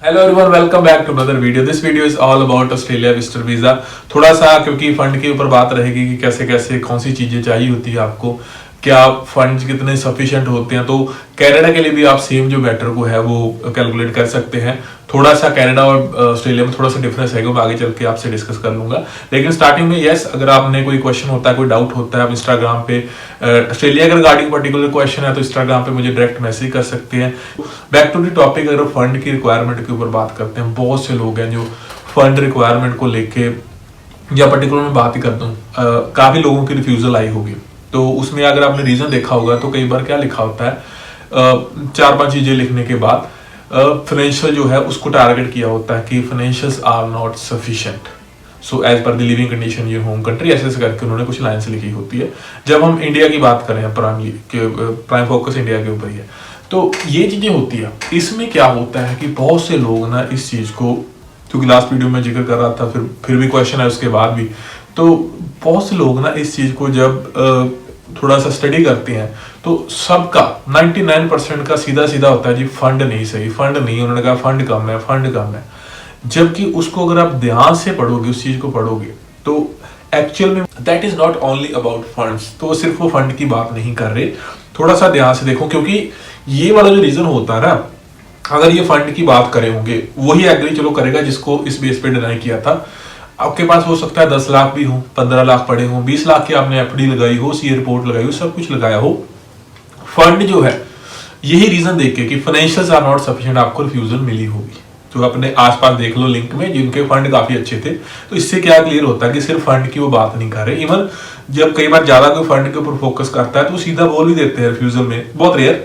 Hello everyone, welcome back to another video. This video is all about Australia visitor visa. थोड़ा सा क्योंकि fund के ऊपर बात रहेगी कि कैसे कैसे कौन सी चीजें चाहिए होती है आपको, क्या फंड्स कितने सफिशिएंट होते हैं। तो कनाडा के लिए भी आप सेम जो बेटर को है वो कैलकुलेट कर सकते हैं। थोड़ा सा कनाडा और ऑस्ट्रेलिया में थोड़ा सा डिफरेंस है, मैं आगे चल के आपसे डिस्कस कर लूंगा। लेकिन स्टार्टिंग में यस, अगर आपने कोई क्वेश्चन होता है, कोई डाउट होता है, आप इंस्टाग्राम पे ऑस्ट्रेलिया के रिगार्डिंग पर्टिकुलर क्वेश्चन है तो इंस्टाग्राम पे मुझे डायरेक्ट मैसेज कर सकते हैं। बैक टू द टॉपिक, अगर फंड की रिक्वायरमेंट के ऊपर बात करते हैं, बहुत से लोग हैं जो फंड रिक्वायरमेंट को लेके या पर्टिकुलर में बात ही करता हूँ, काफी लोगों की रिफ्यूजल आई होगी। तो उसमें अगर आपने रीजन देखा होगा तो कई बार क्या लिखा होता है, चार पांच चीजें लिखने के बाद फाइनेंशियल जो है उसको टारगेट किया होता है कि financials are not sufficient, so as per the living condition your home country, ऐसे करके उन्होंने कुछ लाइन्स लिखी होती है। जब हम इंडिया की बात करें, प्राइम फोकस इंडिया के ऊपर ही है, तो ये चीजें होती है। इसमें क्या होता है कि बहुत से लोग ना इस चीज को, क्योंकि लास्ट वीडियो में जिक्र कर रहा था, फिर भी क्वेश्चन है उसके बाद भी, तो बहुत से लोग ना इस चीज को जब थोड़ा सा स्टडी करते हैं तो सबका 99% का सीधा सीधा होता है जी फंड नहीं सही, फंड नहीं, उन्होंने कहा फंड कम है, फंड कम है। जबकि उसको अगर आप ध्यान से पढ़ोगे, उस चीज को पढ़ोगे, तो एक्चुअल में that is not only about funds. तो सिर्फ वो फंड की बात नहीं कर रहे, थोड़ा सा ध्यान से देखो, क्योंकि ये वाला जो रीजन होता है ना, अगर ये फंड की बात करे होंगे, वही एग्री चलो करेगा जिसको इस बेस पे डिनाई किया था। आपके पास हो सकता है 10 लाख भी हो, 15 लाख पड़े हो, 20 लाख की आपने एफडी लगाई हो, सी रिपोर्ट लगाई हो, सब कुछ लगाया हो, फंड जो है यही रीजन देख के कि फाइनेंशियल्स आर नॉट सफिशिएंट आपको रिफ्यूजल मिली होगी। जो अपने आसपास देख लो लिंक में जिनके फंड काफी अच्छे थे, तो इससे क्या क्लियर होता है कि सिर्फ फंड की वो बात नहीं कर रहे। इवन जब कई बार ज्यादा कोई फंड के ऊपर फोकस करता है तो सीधा बोल भी देते हैं रिफ्यूजल में, बहुत रेयर,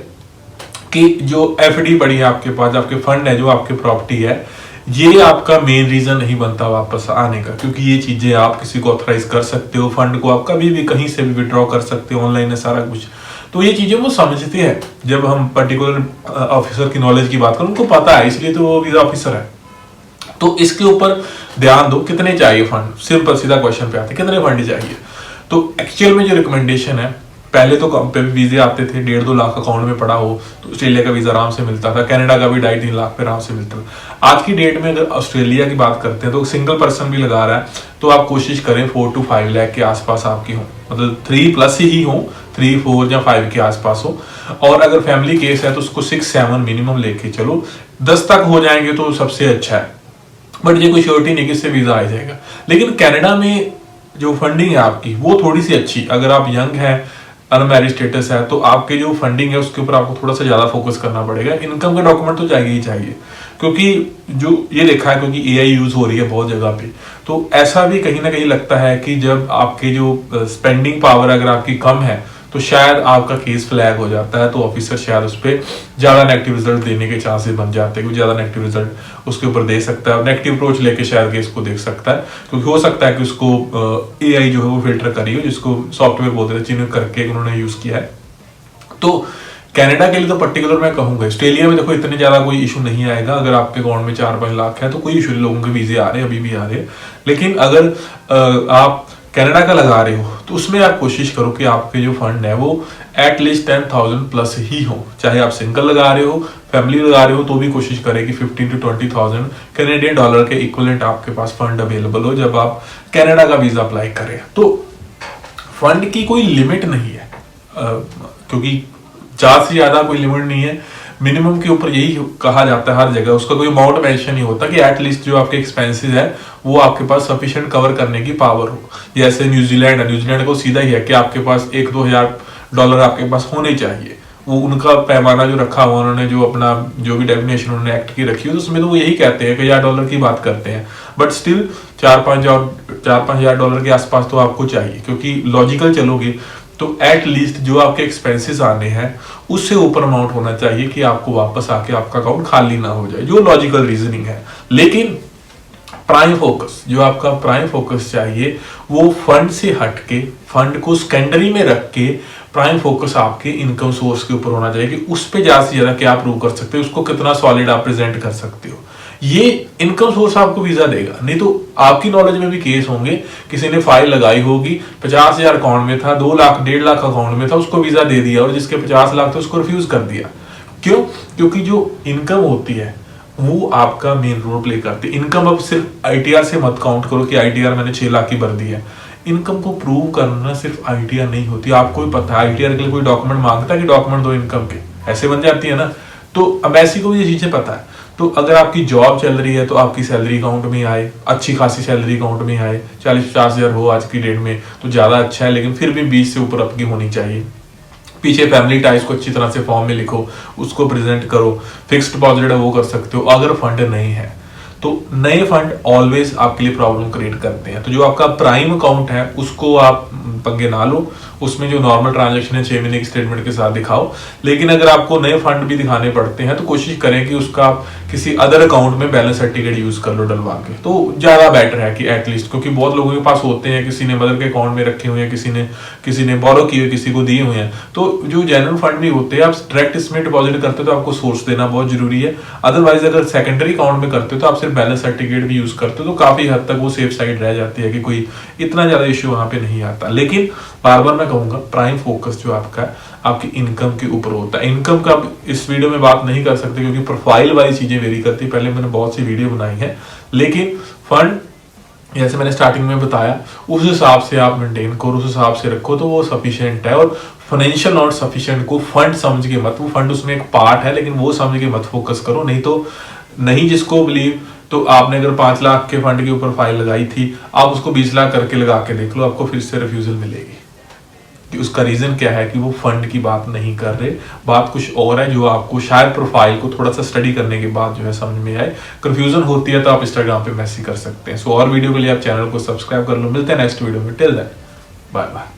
कि जो एफडी पड़ी है आपके पास, आपके फंड है, जो आपकी प्रॉपर्टी है, ये आपका मेन रीजन नहीं बनता वापस आने का, क्योंकि ये चीजें आप किसी को ऑथराइज कर सकते हो, फंड को आप कभी भी कहीं से भी विड्रॉ कर सकते हो, ऑनलाइन है सारा कुछ। तो ये चीजें वो समझते हैं। जब हम पर्टिकुलर ऑफिसर की नॉलेज की बात करें, उनको पता है, इसलिए तो वो वीजा ऑफिसर है। तो इसके ऊपर ध्यान दो, कितने चाहिए फंड, सिंपल सीधा क्वेश्चन पे आते कितने फंड चाहिए। तो एक्चुअल में जो रिकमेंडेशन है, पहले तो कम पे वीजे आते थे, 1.5-2 लाख अकाउंट में पड़ा हो तो ऑस्ट्रेलिया का वीजा आराम से मिलता था, कनाडा का भी 2.5-3 लाख पे आराम से मिलता था। आज की डेट में अगर ऑस्ट्रेलिया की बात करते हैं तो सिंगल पर्सन भी लगा रहा है, तो आप कोशिश करें 4 to 5 लाख के आसपास आपकी हो, मतलब 3+ ही हो, 3, 4 या 5 के आसपास हो। और अगर फैमिली केस है तो उसको 6-7 मिनिमम लेके चलो, 10 तक हो जाएंगे तो सबसे अच्छा है। बट ये कोई श्योरिटी नहीं कि इससे वीजा आ जाएगा। लेकिन कनाडा में जो फंडिंग है आपकी वो थोड़ी सी अच्छी, अगर आप यंग है, अनमैरिड स्टेटस है, तो आपके जो फंडिंग है उसके ऊपर आपको थोड़ा सा ज्यादा फोकस करना पड़ेगा। इनकम के डॉक्यूमेंट तो चाहिए ही चाहिए, क्योंकि जो ये देखा है, क्योंकि एआई यूज हो रही है बहुत जगह पे, तो ऐसा भी कहीं ना कहीं लगता है कि जब आपके जो स्पेंडिंग पावर अगर आपकी कम है तो शायद आपका केस फ्लैग हो जाता है, तो ऑफिसर शायद उस पर ज्यादा नेगेटिव रिजल्ट देने के चांसेस बन जाते हैं, ज्यादा नेगेटिव रिजल्ट उसके ऊपर दे सकता है, नेगेटिव अप्रोच लेके शायद केस को देख सकता है, क्योंकि हो सकता है कि उसको एआई जो है वो फिल्टर करी हो, जिसको सॉफ्टवेयर बोलते हैं, चिन्ह करके उन्होंने यूज किया है। तो कनाडा के लिए तो पर्टिकुलर मैं कहूंगा, ऑस्ट्रेलिया में देखो इतने ज्यादा कोई इशू नहीं आएगा। अगर आपके अकाउंट में 4-5 लाख है तो कोई इशू नहीं, लोगों के वीजे आ रहे हैं, अभी भी आ रहे हैं। लेकिन अगर आप कनाडा का लगा रहे हो तो उसमें आप कोशिश करो कि आपके जो फंड है वो एटलीस्ट 10,000+ ही हो। चाहे आप सिंगल लगा रहे हो, फैमिली लगा रहे हो, तो भी कोशिश करें कि 15 to 20,000 कैनेडियन डॉलर के इक्विवेलेंट आपके पास फंड अवेलेबल हो जब आप कनाडा का वीजा अप्लाई करें। तो फंड की कोई लिमिट नहीं है, क्योंकि ज्यादा से ज्यादा कोई लिमिट नहीं है। मिनिमम के ऊपर यही कहा जाता है हर जगह, उसका कोई अमाउंट मेंशन नहीं होता कि एटलीस्ट जो आपके एक्सपेंसेस है वो आपके पास सफिशिएंट कवर करने की पावर हो। जैसे न्यूजीलैंड है, न्यूजीलैंड को सीधा ही है कि आपके पास 1-2 हजार डॉलर आपके पास होने चाहिए। वो उनका पैमाना जो रखा हुआ उन्होंने, जो अपना जो भी डेफिनेशन उन्होंने एक्ट की रखी है, तो उसमें तो वो यही कहते हैं कि $1,000 की बात करते हैं, बट स्टिल 4-5 हजार डॉलर के आसपास तो आपको चाहिए, क्योंकि लॉजिकल चलोगे तो एट लीस्ट जो आपके एक्सपेंसेस आने हैं उससे ऊपर अमाउंट होना चाहिए कि आपको वापस आके आपका अकाउंट खाली ना हो जाए, जो लॉजिकल रीजनिंग है। लेकिन प्राइम फोकस, जो आपका प्राइम फोकस चाहिए वो फंड से हटके, फंड को सेकेंडरी में रख के प्राइम फोकस आपके इनकम सोर्स के ऊपर होना चाहिए कि उस पे ज्यादा से ज्यादा क्या प्रूव कर सकते हो, उसको कितना सॉलिड आप प्रेजेंट कर सकते हो। ये इनकम सोर्स आपको वीजा देगा। नहीं तो आपकी नॉलेज में भी केस होंगे, किसी ने फाइल लगाई होगी, 50,000 अकाउंट में था, 2 लाख 1.5 लाख अकाउंट में था, उसको वीजा दे दिया, और जिसके 50 लाख थे उसको रिफ्यूज कर दिया। क्यों? क्योंकि जो इनकम होती है वो आपका मेन रोल प्ले करती है। इनकम अब सिर्फ आईटीआर से मत काउंट करो कि आईटीआर मैंने 6 लाख की भर दी है। इनकम को प्रूव करना सिर्फ आईटीआर नहीं होती, आपको भी पता है आईटीआर के लिए कोई डॉक्यूमेंट मांगता है कि डॉक्यूमेंट दो इनकम के, ऐसे बन जाती है ना। तो अम्बेसी को भी ये चीजें पता है। तो अगर आपकी जॉब चल रही है तो आपकी सैलरी अकाउंट में आए, अच्छी खासी सैलरी अकाउंट में आए, 40-50 हजार हो आज की डेट में तो ज्यादा अच्छा है, लेकिन फिर भी 20 से ऊपर आपकी होनी चाहिए। पीछे फैमिली टाइज को अच्छी तरह से फॉर्म में लिखो, उसको प्रेजेंट करो। फिक्स्ड डिपॉजिट है वो कर सकते हो। अगर फंड नहीं है तो नए फंड ऑलवेज आपके लिए प्रॉब्लम क्रिएट करते हैं। तो जो आपका प्राइम अकाउंट है उसको आप पंगे ना लो, उसमें जो नॉर्मल ट्रांजैक्शन है 6 महीने की स्टेटमेंट के साथ दिखाओ। लेकिन अगर आपको नए फंड भी दिखाने पड़ते हैं तो कोशिश करें कि उसका आप किसी अदर अकाउंट में बैलेंस सर्टिफिकेट यूज कर लो डलवा के, तो ज्यादा बेटर है कि एटलीस्ट, क्योंकि बहुत लोगों के पास होते हैं, किसी ने मदर के अकाउंट में रखे हुए हैं, किसी ने बोरो किए हुए, किसी को दिए हुए हैं। तो जो जनरल फंड भी होते हैं आप डायरेक्ट इसमें डिपॉजिट करते हो तो आपको सोर्स देना बहुत जरूरी है। अदरवाइज अगर सेकेंडरी अकाउंट में करते हो तो आप सिर्फ बैलेंस सर्टिफिकेट भी यूज करते हो तो काफी हद तक वो सेफ साइड रह जाती है कि कोई इतना ज्यादा इश्यू वहां पे नहीं आता। लेकिन बार बार मैं कहूंगा प्राइम फोकस जो आपका है आपकी इनकम के ऊपर होता है। इनकम का इस वीडियो में बात नहीं कर सकते क्योंकि प्रोफाइल वाली चीजें वेरी करती है, पहले मैंने बहुत सी वीडियो बनाई है। लेकिन फंड जैसे मैंने स्टार्टिंग में बताया उस हिसाब से आप मेंटेन करो, उस हिसाब से रखो तो वो सफिशिएंट है। और फाइनेंशियल नॉट सफिशिएंट को फंड समझ के मत, वो फंड उसमें एक पार्ट है लेकिन वो समझ के मत फोकस करो। नहीं तो नहीं जिसको बिलीव, तो आपने अगर 5 लाख के फंड के ऊपर फाइल लगाई थी, आप उसको 20 लाख करके लगा के देख लो, आपको फिर से रिफ्यूजल मिलेगी। कि उसका रीजन क्या है कि वो फंड की बात नहीं कर रहे, बात कुछ और है जो आपको शायद प्रोफाइल को थोड़ा सा स्टडी करने के बाद जो है समझ में आए। कंफ्यूजन होती है तो आप इंस्टाग्राम पे मैसेज कर सकते हैं। सो और वीडियो के लिए आप चैनल को सब्सक्राइब कर लो। मिलते हैं नेक्स्ट वीडियो में, टिल देन बाय बाय।